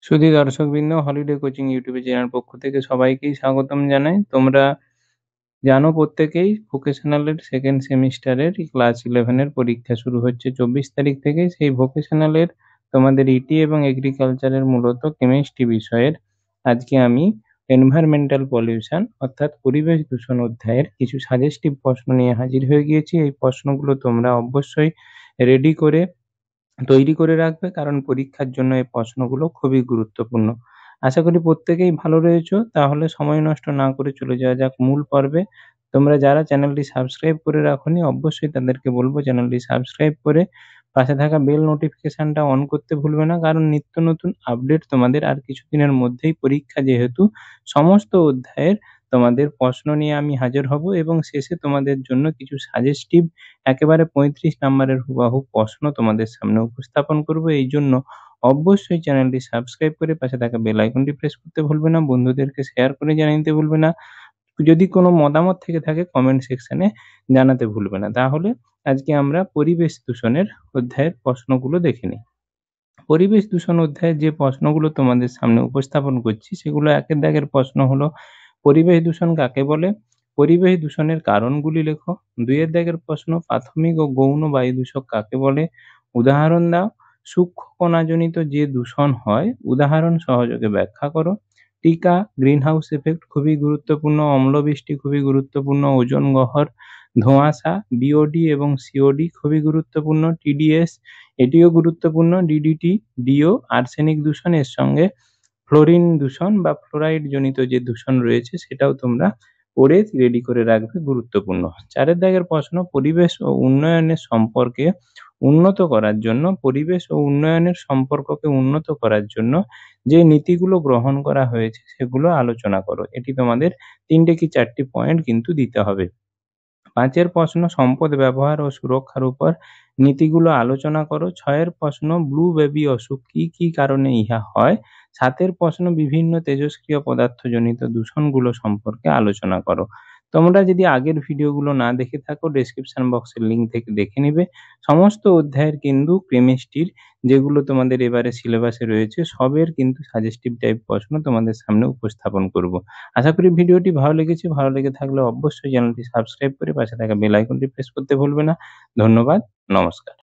সুধী দর্শকবৃন্দ, holiday coaching YouTube channel পক্ষ থেকে সবাইকেই স্বাগতম জানাই। তোমরা জানো প্রত্যেকেই ভোকেশনালের সেকেন্ড সেমিস্টারের ক্লাস 11 এর পরীক্ষা শুরু হচ্ছে 24 তারিখ থেকে। সেই ভোকেশনালের তোমাদের ইটি এবং এগ্রিকালচারের মূলত কেমিস্ট্রি বিষয়ের আজকে আমি এনভায়রনমেন্টাল পলিউশন অর্থাৎ পরিবেশ দূষণ অধ্যায়ের কিছু সাজেস্টিভ প্রশ্ন নিয়ে হাজির হয়ে গিয়েছি। এই প্রশ্নগুলো তোমরা অবশ্যই রেডি করে তৈরি করে রাখবে, কারণ পরীক্ষার জন্য এই প্রশ্নগুলো খুবই গুরুত্বপূর্ণ। আশা করি প্রত্যেকেই ভালো রয়েছো। তাহলে সময় নষ্ট না করে চলে যাওয়া যাক মূল পর্বে। তোমরা যারা চ্যানেলটি সাবস্ক্রাইব করে রাখোনি অবশ্যই তাদেরকে বলবো চ্যানেলটি সাবস্ক্রাইব করে পাশে থাকা বেল নোটিফিকেশনটা অন করতে ভুলবে না, কারণ নিত্য নতুন আপডেট তোমাদের আর কিছুদিনের মধ্যেই পরীক্ষা, যেহেতু সমস্ত অধ্যায়ের তোমাদের প্রশ্ন নিয়ে আমি হাজির হব এবং শেষে তোমাদের জন্য কিছু সাজেস্টিভ একেবারে 35 নাম্বারের হুবাহু প্রশ্ন তোমাদের সামনে উপস্থাপন করব। এই জন্য অবশ্যই চ্যানেলটি সাবস্ক্রাইব করে পাশে থাকা বেল আইকনটি প্রেস করতে ভুলবে না, বন্ধুদেরকে শেয়ার করে জানিয়ে দিতে ভুলবে না। যদি কোনো মতামত থেকে থাকে কমেন্ট সেকশনে জানাতে ভুলবে না। তাহলে আজকে আমরা পরিবেশ দূষণের অধ্যায়ের প্রশ্নগুলো দেখে নিই। পরিবেশ দূষণ অধ্যায়ের যে প্রশ্নগুলো তোমাদের সামনে উপস্থাপন করছি সেগুলো একের দাগের প্রশ্ন হলো, পরিবেশ দূষণ কাকে বলে? পরিবেশ দূষণের কারণগুলি লেখো। 2 এর দাগের প্রশ্ন, প্রাথমিক ও গৌণ বায়ু দূষক কাকে বলে? উদাহরণ দাও। সূক্ষ্ম কণাজনিত যে দূষণ হয় উদাহরণ সহযোগে ব্যাখ্যা করো। টিকা, গ্রিনহাউস এফেক্ট খুবই গুরুত্বপূর্ণ, অম্লবৃষ্টি খুবই গুরুত্বপূর্ণ, ওজোন গহ্বর, ধোঁয়াশা, বিওডি এবং সিওডি খুবই গুরুত্বপূর্ণ, টিডিএস এটিও গুরুত্বপূর্ণ, ডিডিটি, ডিও, আর্সেনিক দূষণ, এর সঙ্গে ফ্লোরিন দূষণ বা ফ্লোরাইড জনিত যে দূষণ রয়েছে সেটাও তোমরা পড়ে রেডি করে রাখবে, গুরুত্বপূর্ণ। 4 এর দাগের প্রশ্ন, পরিবেশ ও উন্নয়নের সম্পর্কে উন্নত করার জন্য, পরিবেশ ও উন্নয়নের সম্পর্ককে উন্নত করার জন্য যে নীতিগুলো গ্রহণ করা হয়েছে সেগুলো আলোচনা করো। এটি তোমাদের 3টে কি 4টি পয়েন্ট কিন্তু দিতে হবে। 5 এর প্রশ্ন, সম্পদ ব্যবহার ও সুরক্ষার উপর নীতিগুলো আলোচনা করো। 6 এর প্রশ্ন, ব্লু বেবি অসুখ কি কি কারণে ইহা হয়? 7 এর প্রশ্ন, বিভিন্ন তেজস্ক্রিয় পদার্থজনিত দূষণগুলো সম্পর্কে আলোচনা করো। তোমরা যদি আগের ভিডিওগুলো না দেখে থাকো ডেসক্রিপশন বক্সের লিঙ্ক থেকে দেখে নিবে। সমস্ত অধ্যায়ের কিন্তু কেমিস্ট্রির যেগুলো তোমাদের এবারে সিলেবাসে রয়েছে সবের কিন্তু সাজেস্টিভ টাইপ প্রশ্ন তোমাদের সামনে উপস্থাপন করব। আশা করি ভিডিওটি ভালো লেগেছে। ভালো লেগে থাকলে অবশ্যই চ্যানেলটি সাবস্ক্রাইব করে পাশে থাকা বেল আইকনটি প্রেস করতে ভুলবে না। ধন্যবাদ, নমস্কার।